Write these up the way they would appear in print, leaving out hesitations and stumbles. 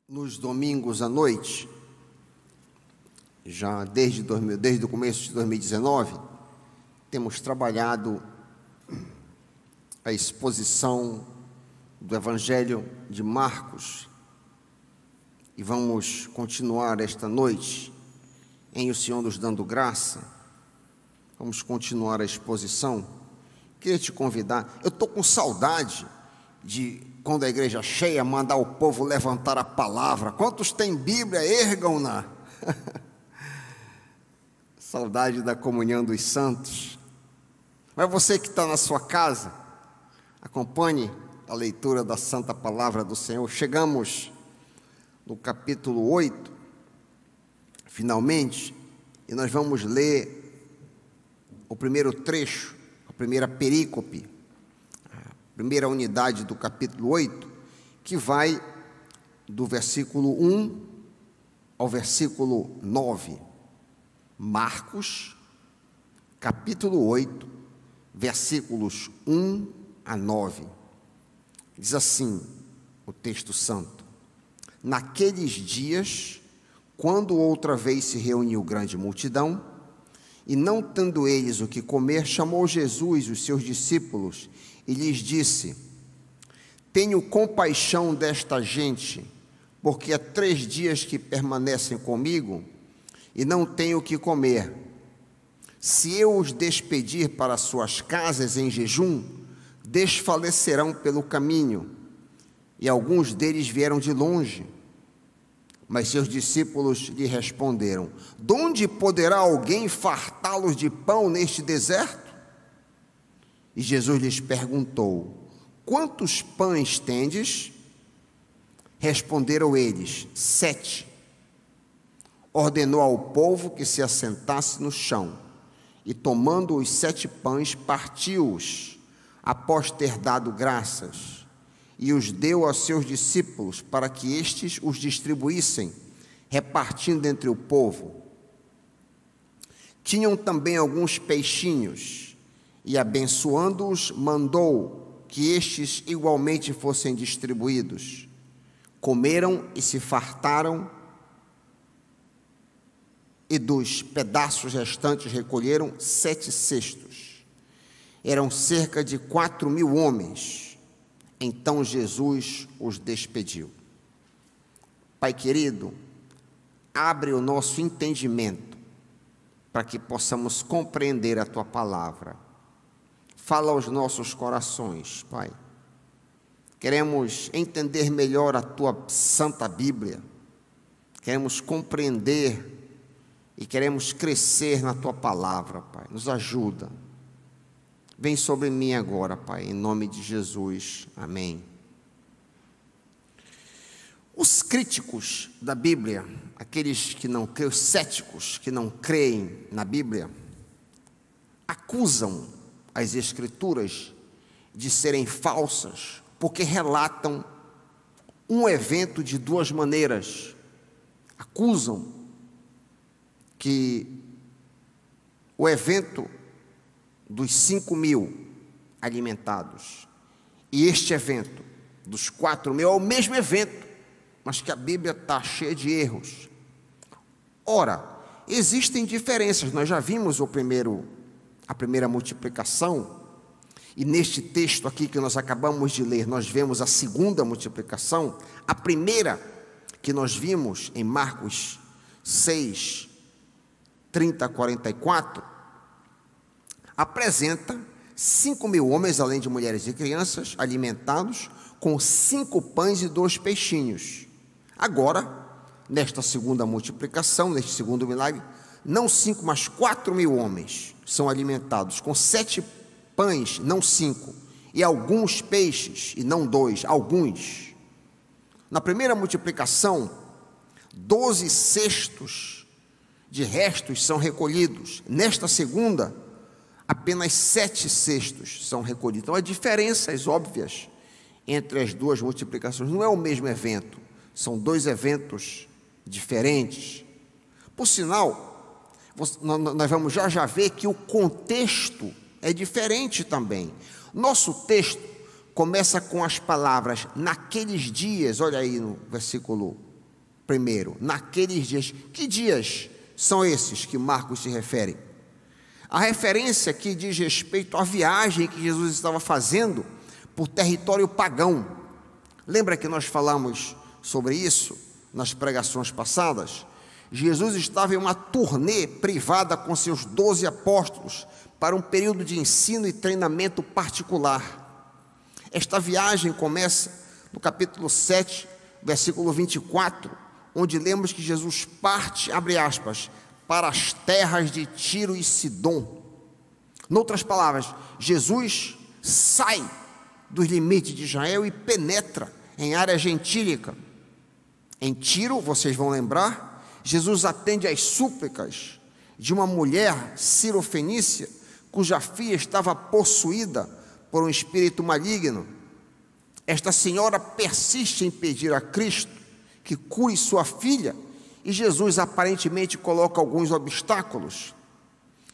nos domingos à noite, já desde o começo de 2019, temos trabalhado a exposição do Evangelho de Marcos e vamos continuar esta noite em O Senhor nos dando graça. Vamos continuar a exposição. Queria te convidar, eu estou com saudade de, quando a igreja cheia, mandar o povo levantar a palavra. Quantos têm Bíblia, ergam-na. Saudade da comunhão dos santos. Mas você que está na sua casa, acompanhe a leitura da Santa Palavra do Senhor. Chegamos no capítulo 8, finalmente, e nós vamos ler o primeiro trecho, a primeira perícope, a primeira unidade do capítulo 8, que vai do versículo 1 ao versículo 9. Marcos, capítulo 8, versículos 1 a 9. Diz assim o texto santo: Naqueles dias, quando outra vez se reuniu grande multidão, e não tendo eles o que comer, chamou Jesus os seus discípulos e lhes disse: Tenho compaixão desta gente, porque há 3 dias que permanecem comigo e não tenho o que comer. Se eu os despedir para suas casas em jejum, desfalecerão pelo caminho. E alguns deles vieram de longe. Mas seus discípulos lhe responderam: De onde poderá alguém fartá-los de pão neste deserto? E Jesus lhes perguntou: Quantos pães tendes? Responderam eles: 7. Ordenou ao povo que se assentasse no chão, e tomando os 7 pães, partiu-os, após ter dado graças, e os deu aos seus discípulos, para que estes os distribuíssem, repartindo entre o povo. Tinham também alguns peixinhos, e abençoando-os, mandou que estes igualmente fossem distribuídos. Comeram e se fartaram, e dos pedaços restantes recolheram 7 cestos. Eram cerca de 4.000 homens. Então Jesus os despediu. Pai querido, abre o nosso entendimento para que possamos compreender a Tua palavra. Fala aos nossos corações, Pai. Queremos entender melhor a Tua Santa Bíblia. Queremos compreender e queremos crescer na Tua palavra, Pai. Nos ajuda. Vem sobre mim agora, Pai, em nome de Jesus. Amém. Os críticos da Bíblia, aqueles que não creem, os céticos que não creem na Bíblia, acusam as Escrituras de serem falsas, porque relatam um evento de 2 maneiras. Acusam que o evento dos 5.000 alimentados e este evento dos 4.000 é o mesmo evento, mas que a Bíblia está cheia de erros. Ora, existem diferenças. Nós já vimos a primeira multiplicação, e neste texto aqui que nós acabamos de ler, nós vemos a segunda multiplicação. A primeira que nós vimos em Marcos 6, 30 a 44, apresenta 5.000 homens, além de mulheres e crianças, alimentados com 5 pães e 2 peixinhos. Agora, nesta segunda multiplicação, neste segundo milagre, não 5, mas 4.000 homens são alimentados com 7 pães, não 5, e alguns peixes, e não 2, alguns. Na primeira multiplicação, 12 cestos de restos são recolhidos. Nesta segunda, apenas 7 cestos são recolhidos. Então, há diferenças óbvias entre as 2 multiplicações. Não é o mesmo evento, são 2 eventos diferentes. Por sinal, nós vamos já ver que o contexto é diferente também. Nosso texto começa com as palavras naqueles dias, olha aí no versículo primeiro, naqueles dias. Que dias são esses que Marcos se refere? A referência aqui diz respeito à viagem que Jesus estava fazendo por território pagão. Lembra que nós falamos sobre isso nas pregações passadas? Jesus estava em uma turnê privada com seus 12 apóstolos para um período de ensino e treinamento particular. Esta viagem começa no capítulo 7, versículo 24, onde lemos que Jesus parte, abre aspas, para as terras de Tiro e Sidom. Noutras palavras, Jesus sai dos limites de Israel e penetra em área gentílica. Em Tiro, vocês vão lembrar, Jesus atende às súplicas de uma mulher cirofenícia, cuja filha estava possuída por um espírito maligno. Esta senhora persiste em pedir a Cristo que cure sua filha, e Jesus aparentemente coloca alguns obstáculos.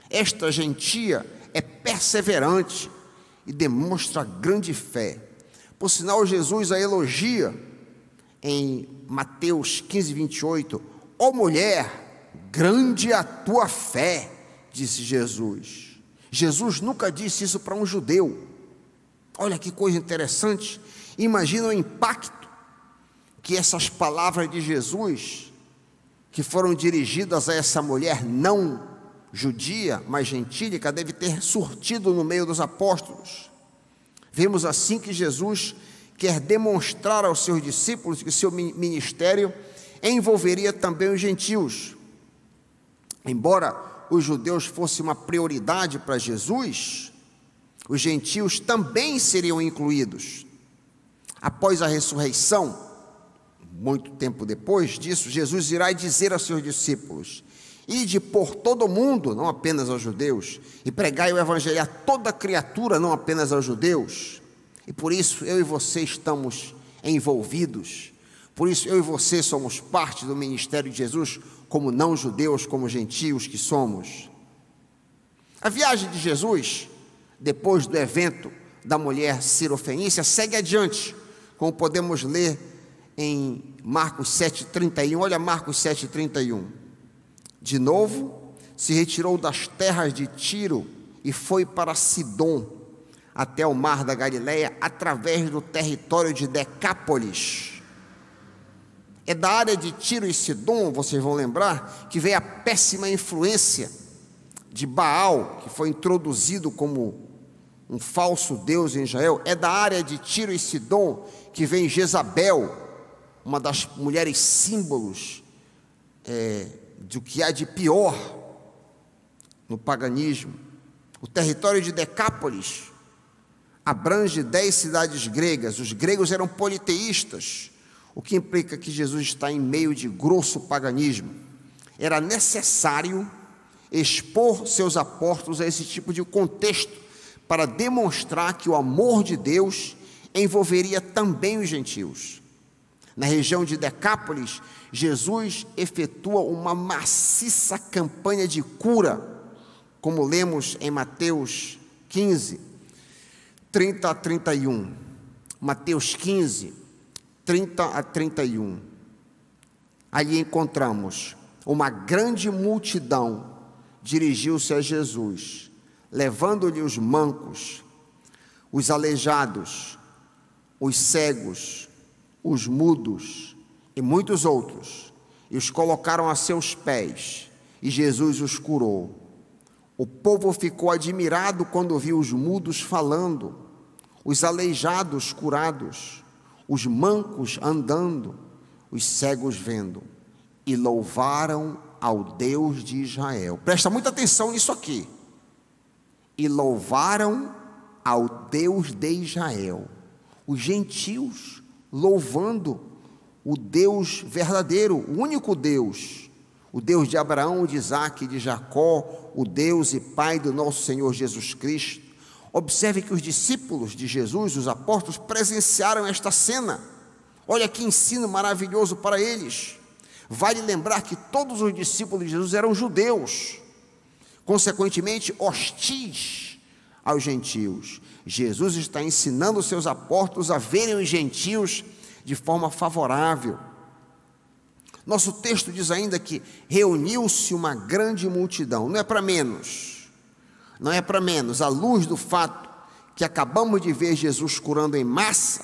Esta gentia é perseverante e demonstra grande fé. Por sinal, Jesus a elogia em Mateus 15, 28. Ó mulher, grande é a tua fé, disse Jesus. Jesus nunca disse isso para um judeu. Olha que coisa interessante. Imagina o impacto que essas palavras de Jesus, que foram dirigidas a essa mulher não judia, mas gentílica, deve ter surtido no meio dos apóstolos. Vemos assim que Jesus quer demonstrar aos seus discípulos que seu ministério envolveria também os gentios. Embora os judeus fossem uma prioridade para Jesus, os gentios também seriam incluídos. Após a ressurreição, muito tempo depois disso, Jesus irá dizer aos seus discípulos: ide por todo o mundo, não apenas aos judeus, e pregai o evangelho a toda criatura, não apenas aos judeus. E por isso eu e você estamos envolvidos. Por isso eu e você somos parte do ministério de Jesus, como não judeus, como gentios que somos. A viagem de Jesus, depois do evento da mulher cirofenícia, segue adiante, como podemos ler em Marcos 7,31. Olha Marcos 7,31. De novo, se retirou das terras de Tiro e foi para Sidom, até o mar da Galileia, através do território de Decápolis. É da área de Tiro e Sidom, vocês vão lembrar, que veio a péssima influência de Baal, que foi introduzido como um falso deus em Israel. É da área de Tiro e Sidom que vem Jezabel, uma das mulheres símbolos do que há de pior no paganismo. O território de Decápolis abrange 10 cidades gregas. Os gregos eram politeístas, o que implica que Jesus está em meio de grosso paganismo. Era necessário expor seus apóstolos a esse tipo de contexto para demonstrar que o amor de Deus envolveria também os gentios. Na região de Decápolis, Jesus efetua uma maciça campanha de cura, como lemos em Mateus 15, 30 a 31. Mateus 15, 30 a 31. Ali encontramos uma grande multidão dirigiu-se a Jesus, levando-lhe os mancos, os aleijados, os cegos, os mudos e muitos outros, e os colocaram a seus pés, e Jesus os curou. O povo ficou admirado quando viu os mudos falando, os aleijados curados, os mancos andando, os cegos vendo, e louvaram ao Deus de Israel. Presta muita atenção nisso aqui. E louvaram ao Deus de Israel. Os gentios louvando o Deus verdadeiro, o único Deus, o Deus de Abraão, de Isaque e de Jacó, o Deus e Pai do nosso Senhor Jesus Cristo. Observe que os discípulos de Jesus, os apóstolos, presenciaram esta cena. Olha que ensino maravilhoso para eles. Vale lembrar que todos os discípulos de Jesus eram judeus, consequentemente hostis aos gentios. Jesus está ensinando os seus apóstolos a verem os gentios de forma favorável. Nosso texto diz ainda que reuniu-se uma grande multidão. Não é para menos, não é para menos, à luz do fato que acabamos de ver Jesus curando em massa,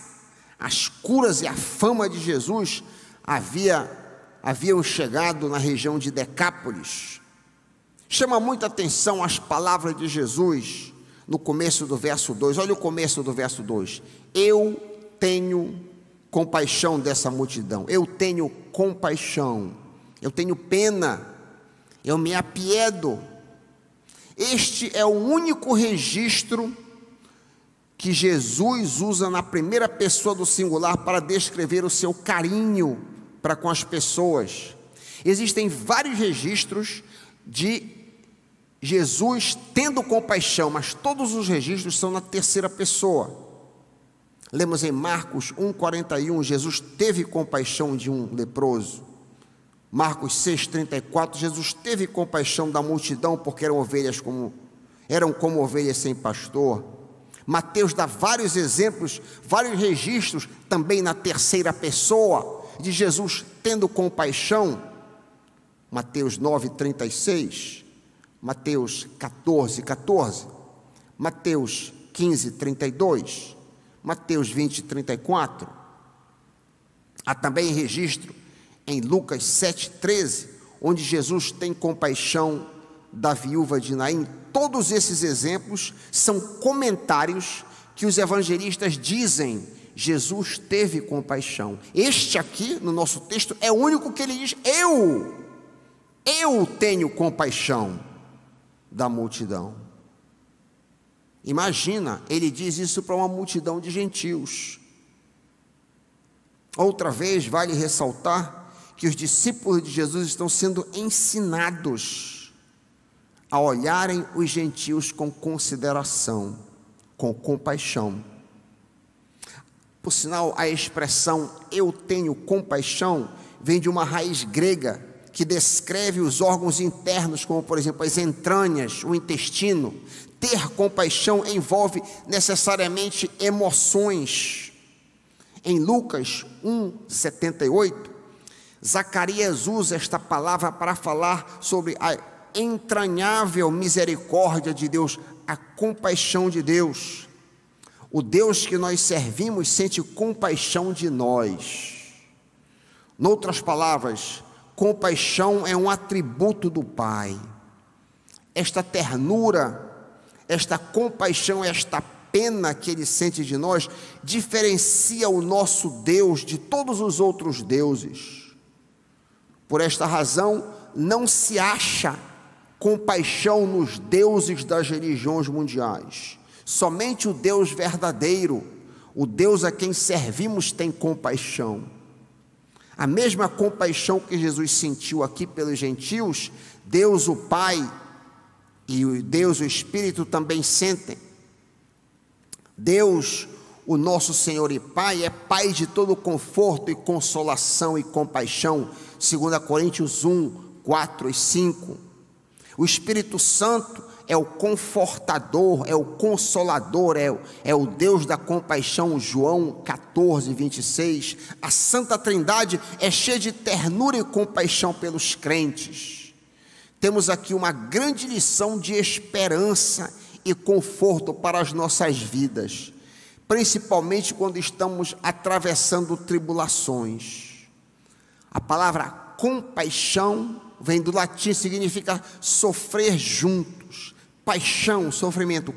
as curas e a fama de Jesus haviam chegado na região de Decápolis. Chama muita atenção as palavras de Jesus no começo do verso 2. Olha o começo do verso 2. Eu tenho compaixão dessa multidão, eu tenho compaixão, eu tenho pena, eu me apiedo. Este é o único registro que Jesus usa na primeira pessoa do singular para descrever o seu carinho para com as pessoas. Existem vários registros de Jesus tendo compaixão, mas todos os registros são na terceira pessoa. Lemos em Marcos 1,41, Jesus teve compaixão de um leproso. Marcos 6,34, Jesus teve compaixão da multidão, porque eram como ovelhas sem pastor. Mateus dá vários exemplos, vários registros, também na terceira pessoa, de Jesus tendo compaixão. Mateus 9,36, Mateus 14,14, Mateus 15,32, Mateus 20,34. Há também registro em Lucas 7,13, onde Jesus tem compaixão da viúva de Naim. Todos esses exemplos são comentários que os evangelistas dizem: Jesus teve compaixão. Este aqui, no nosso texto, é o único que ele diz: eu tenho compaixão da multidão. Imagina, ele diz isso para uma multidão de gentios. Outra vez, vale ressaltar que os discípulos de Jesus estão sendo ensinados a olharem os gentios com consideração, com compaixão. Por sinal, a expressão eu tenho compaixão vem de uma raiz grega que descreve os órgãos internos, como por exemplo as entranhas, o intestino. Ter compaixão envolve necessariamente emoções. Em Lucas 1,78, Zacarias usa esta palavra para falar sobre a entranhável misericórdia de Deus, a compaixão de Deus. O Deus que nós servimos sente compaixão de nós. Noutras palavras, compaixão é um atributo do Pai. Esta ternura, esta compaixão, esta pena que Ele sente de nós, diferencia o nosso Deus de todos os outros deuses. Por esta razão, não se acha compaixão nos deuses das religiões mundiais. Somente o Deus verdadeiro, o Deus a quem servimos, tem compaixão. A mesma compaixão que Jesus sentiu aqui pelos gentios, Deus o Pai e o Deus o Espírito também sentem. Deus, o nosso Senhor e Pai, é Pai de todo conforto e consolação e compaixão, 2 Coríntios 1, 4 e 5. O Espírito Santo é o confortador, é o consolador, é o Deus da compaixão, João 14, 26. A Santa Trindade é cheia de ternura e compaixão pelos crentes. Temos aqui uma grande lição de esperança e conforto para as nossas vidas, principalmente quando estamos atravessando tribulações. A palavra compaixão vem do latim, significa sofrer juntos. Paixão, sofrimento,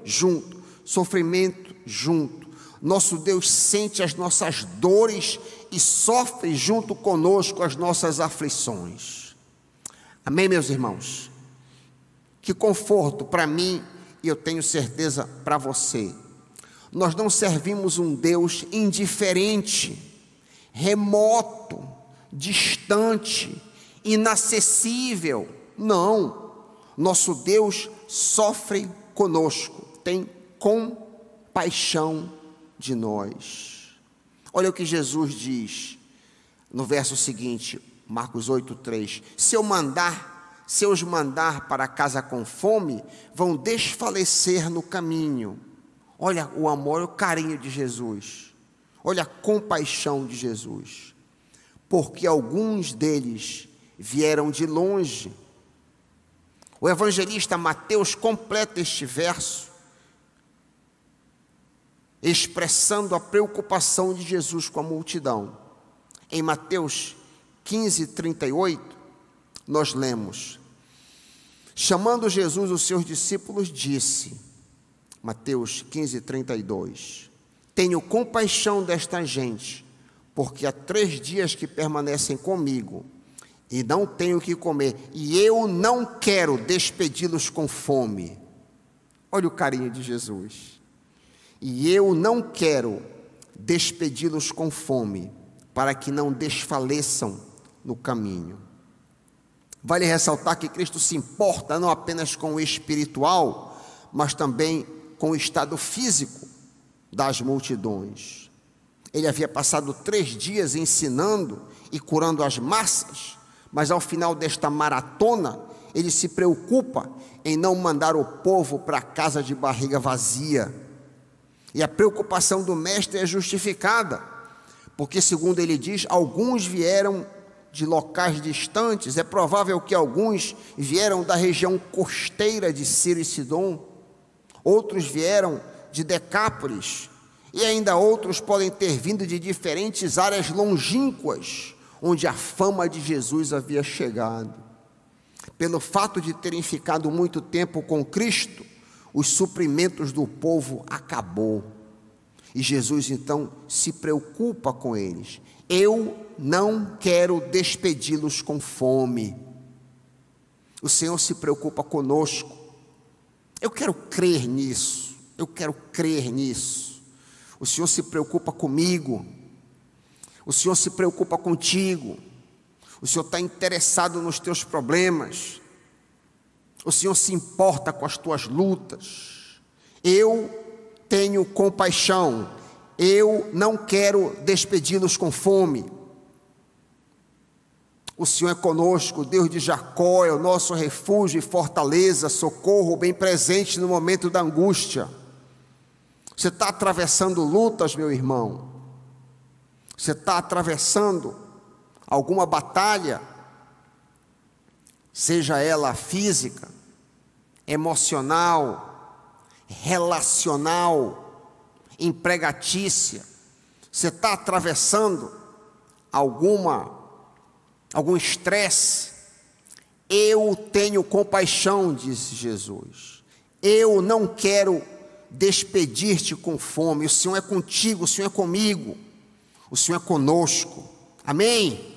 junto, sofrimento junto. Nosso Deus sente as nossas dores e sofre junto conosco as nossas aflições. Amém, meus irmãos? Que conforto para mim, e eu tenho certeza para você. Nós não servimos um Deus indiferente, remoto, distante, inacessível. Não. Nosso Deus sofre conosco, tem compaixão de nós. Olha o que Jesus diz no verso seguinte, Marcos 8,3. Se eu os mandar para casa com fome, vão desfalecer no caminho. Olha o amor, o carinho de Jesus. Olha a compaixão de Jesus. porque alguns deles vieram de longe. O evangelista Mateus completa este verso, expressando a preocupação de Jesus com a multidão. Em Mateus 15:38, nós lemos: chamando Jesus os seus discípulos, disse, Mateus 15:32, tenho compaixão desta gente, porque há 3 dias que permanecem comigo, e não tenho o que comer, e eu não quero despedi-los com fome. Olha o carinho de Jesus. E eu não quero despedi-los com fome, para que não desfaleçam no caminho. Vale ressaltar que Cristo se importa não apenas com o espiritual, mas também com o estado físico das multidões. Ele havia passado 3 dias ensinando e curando as massas, mas ao final desta maratona, ele se preocupa em não mandar o povo para casa de barriga vazia. E a preocupação do mestre é justificada, porque, segundo ele diz, alguns vieram de locais distantes, é provável que alguns vieram da região costeira de Ciro e Sidom, outros vieram de Decápolis, e ainda outros podem ter vindo de diferentes áreas longínquas, onde a fama de Jesus havia chegado. Pelo fato de terem ficado muito tempo com Cristo, os suprimentos do povo acabou. E Jesus então se preocupa com eles. Eu não quero despedi-los com fome. O Senhor se preocupa conosco. Eu quero crer nisso. Eu quero crer nisso. O Senhor se preocupa comigo. O Senhor se preocupa contigo. O Senhor está interessado nos teus problemas. O Senhor se importa com as tuas lutas. Eu tenho compaixão. Eu não quero despedi-los com fome. O Senhor é conosco, o Deus de Jacó é o nosso refúgio e fortaleza, socorro bem presente no momento da angústia. Você está atravessando lutas, meu irmão? Você está atravessando alguma batalha, seja ela física, emocional, relacional, empregatícia? Você está atravessando algum estresse? Eu tenho compaixão, disse Jesus. Eu não quero despedir-te com fome. O Senhor é contigo, o Senhor é comigo, o Senhor é conosco. Amém?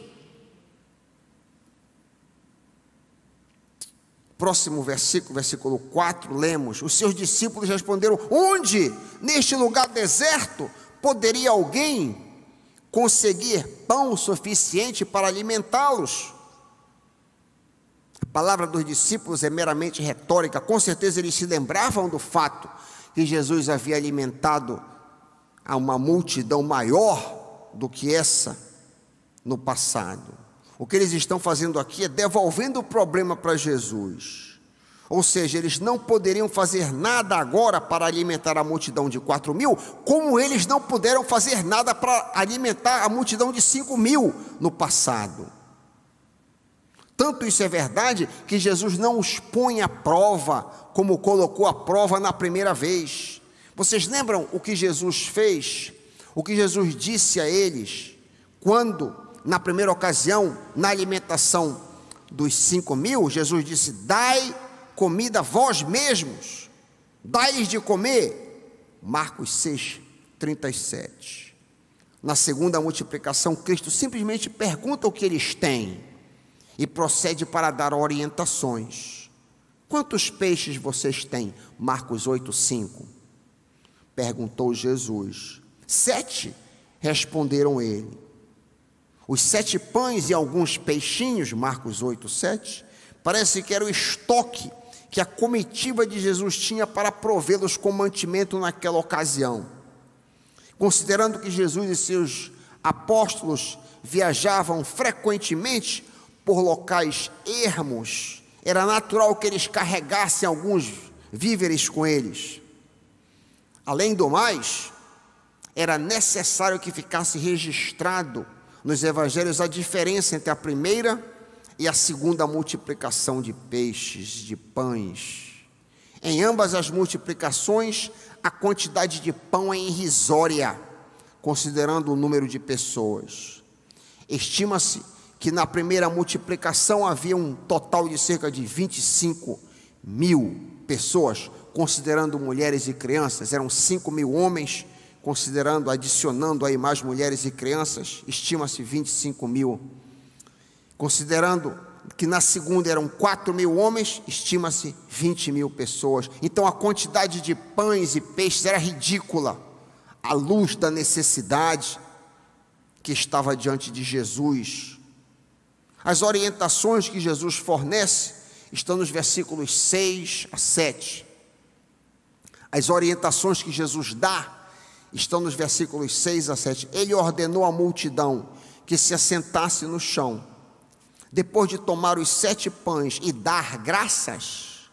Próximo versículo, versículo 4, lemos: os seus discípulos responderam: onde, neste lugar deserto, poderia alguém conseguir pão suficiente para alimentá-los? A palavra dos discípulos é meramente retórica. Com certeza eles se lembravam do fato que Jesus havia alimentado a uma multidão maior do que essa no passado. O que eles estão fazendo aqui é devolvendo o problema para Jesus. Ou seja, eles não poderiam fazer nada agora para alimentar a multidão de 4.000, como eles não puderam fazer nada para alimentar a multidão de 5.000 no passado. Tanto isso é verdade que Jesus não os põe à prova, como colocou à prova na primeira vez. Vocês lembram o que Jesus fez? O que Jesus disse a eles, quando, na primeira ocasião, na alimentação dos 5.000, Jesus disse: dai comida vós mesmos, dai-lhes de comer. Marcos 6:37. Na segunda multiplicação, Cristo simplesmente pergunta o que eles têm e procede para dar orientações. Quantos peixes vocês têm? Marcos 8:5. Perguntou Jesus. 7, responderam ele. Os 7 pães e alguns peixinhos, Marcos 8:7, parece que era o estoque que a comitiva de Jesus tinha para provê-los com mantimento naquela ocasião. Considerando que Jesus e seus apóstolos viajavam frequentemente por locais ermos, era natural que eles carregassem alguns víveres com eles. Além do mais, era necessário que ficasse registrado nos evangelhos a diferença entre a primeira e a segunda multiplicação de peixes, de pães. Em ambas as multiplicações, a quantidade de pão é irrisória, considerando o número de pessoas. Estima-se que na primeira multiplicação havia um total de cerca de 25 mil pessoas, considerando mulheres e crianças. Eram 5 mil homens, considerando, adicionando aí mais mulheres e crianças, estima-se 25 mil. Considerando que na segunda eram 4 mil homens, estima-se 20 mil pessoas. Então a quantidade de pães e peixes era ridícula, à luz da necessidade que estava diante de Jesus. As orientações que Jesus fornece estão nos versículos 6 a 7. As orientações que Jesus dá estão nos versículos 6 a 7. Ele ordenou à multidão que se assentasse no chão. Depois de tomar os 7 pães e dar graças,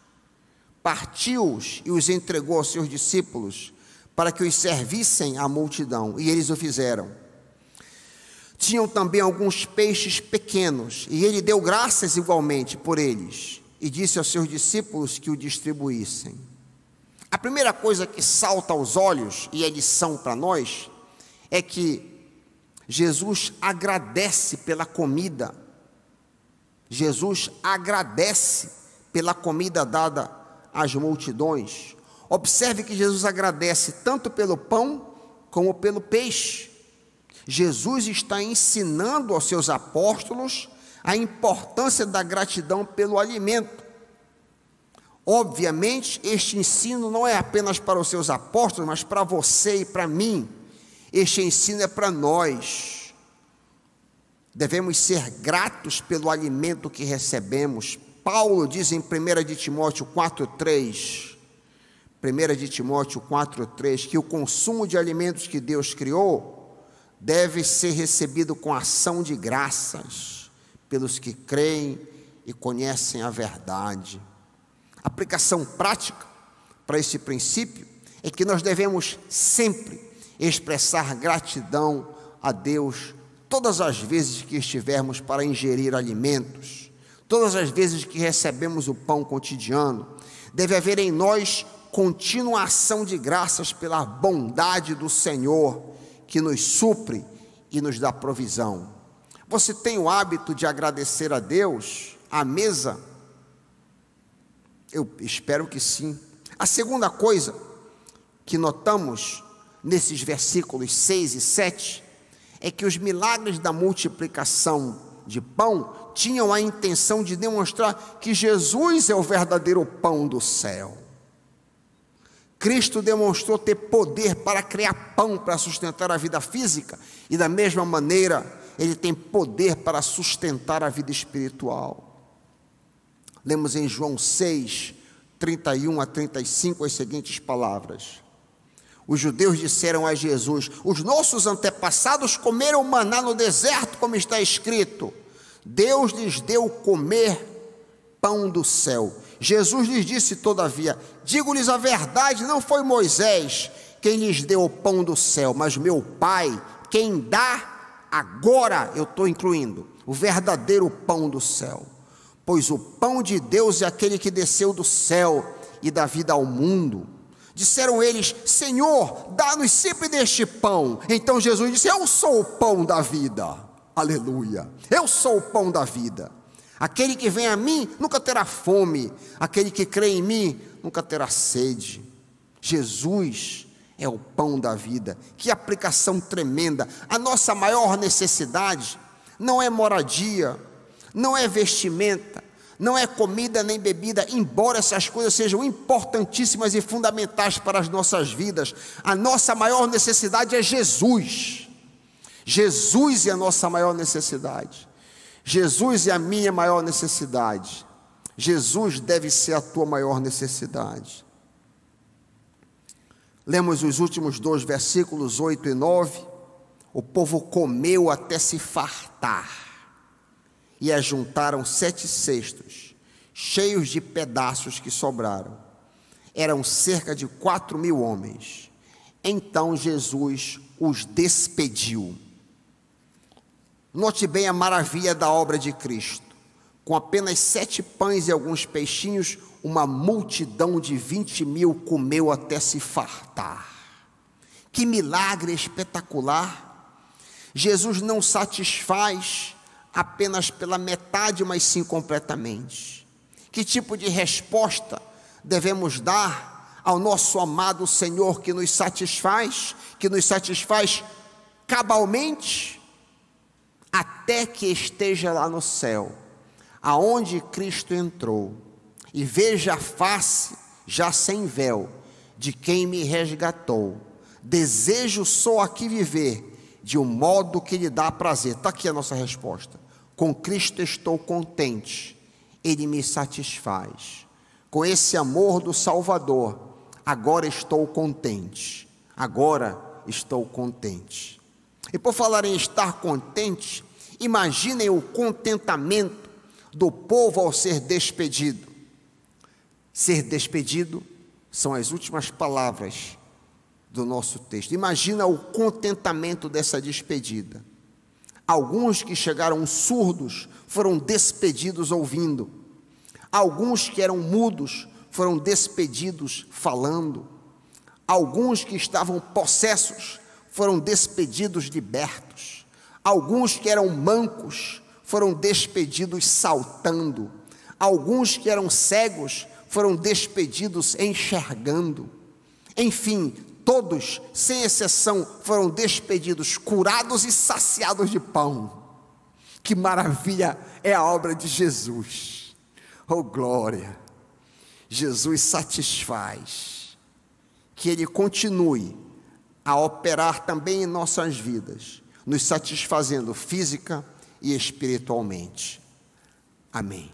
partiu-os e os entregou aos seus discípulos, para que os servissem à multidão, e eles o fizeram. Tinham também alguns peixes pequenos, e ele deu graças igualmente por eles, e disse aos seus discípulos que o distribuíssem. A primeira coisa que salta aos olhos, e é lição para nós, é que Jesus agradece pela comida. Jesus agradece pela comida dada às multidões. Observe que Jesus agradece tanto pelo pão como pelo peixe. Jesus está ensinando aos seus apóstolos a importância da gratidão pelo alimento. Obviamente, este ensino não é apenas para os seus apóstolos, mas para você e para mim. Este ensino é para nós. Devemos ser gratos pelo alimento que recebemos. Paulo diz em 1 de Timóteo 4,3, 1 de Timóteo 4,3, que o consumo de alimentos que Deus criou deve ser recebido com ação de graças pelos que creem e conhecem a verdade. A aplicação prática para esse princípio é que nós devemos sempre expressar gratidão a Deus todas as vezes que estivermos para ingerir alimentos, todas as vezes que recebemos o pão cotidiano. Deve haver em nós contínua ação de graças pela bondade do Senhor, que nos supre e nos dá provisão. Você tem o hábito de agradecer a Deus à mesa? Eu espero que sim. A segunda coisa que notamos nesses versículos 6 e 7 é que os milagres da multiplicação de pão tinham a intenção de demonstrar que Jesus é o verdadeiro pão do céu. Cristo demonstrou ter poder para criar pão para sustentar a vida física, e da mesma maneira Ele tem poder para sustentar a vida espiritual. Lemos em João 6, 31 a 35 as seguintes palavras. Os judeus disseram a Jesus: os nossos antepassados comeram maná no deserto, como está escrito, Deus lhes deu comer pão do céu. Jesus lhes disse, todavia, digo-lhes a verdade, não foi Moisés quem lhes deu o pão do céu, mas meu Pai, quem dá agora, eu estou incluindo, o verdadeiro pão do céu. Pois o pão de Deus é aquele que desceu do céu e dá vida ao mundo. Disseram eles: Senhor, dá-nos sempre deste pão. Então Jesus disse: eu sou o pão da vida. Aleluia, eu sou o pão da vida. Aquele que vem a mim nunca terá fome, aquele que crê em mim nunca terá sede. Jesus é o pão da vida. Que aplicação tremenda. A nossa maior necessidade não é moradia, não é vestimenta, não é comida nem bebida, embora essas coisas sejam importantíssimas e fundamentais para as nossas vidas. A nossa maior necessidade é Jesus. Jesus é a nossa maior necessidade. Jesus é a minha maior necessidade. Jesus deve ser a tua maior necessidade. Lemos os últimos 2 versículos, 8 e 9. O povo comeu até se fartar, e ajuntaram 7 cestos, cheios de pedaços que sobraram. Eram cerca de 4.000 homens. Então Jesus os despediu. Note bem a maravilha da obra de Cristo. Com apenas 7 pães e alguns peixinhos, uma multidão de 20.000 comeu até se fartar. Que milagre espetacular! Jesus não satisfaz apenas pela metade, mas sim completamente. Que tipo de resposta devemos dar ao nosso amado Senhor que nos satisfaz cabalmente, até que esteja lá no céu, aonde Cristo entrou, e veja a face, já sem véu, de quem me resgatou. Desejo só aqui viver, de um modo que lhe dá prazer. Está aqui a nossa resposta. Com Cristo estou contente, Ele me satisfaz. Com esse amor do Salvador, agora estou contente. Agora estou contente. E por falar em estar contente, imaginem o contentamento do povo ao ser despedido. Ser despedido são as últimas palavras do nosso texto. Imagina o contentamento dessa despedida. Alguns que chegaram surdos foram despedidos ouvindo. Alguns que eram mudos foram despedidos falando. Alguns que estavam possessos foram despedidos libertos. Alguns que eram mancos foram despedidos saltando. Alguns que eram cegos foram despedidos enxergando. Enfim, todos, sem exceção, foram despedidos curados e saciados de pão. Que maravilha é a obra de Jesus! Oh glória! Jesus satisfaz. Que Ele continue a operar também em nossas vidas, nos satisfazendo física e espiritualmente. Amém.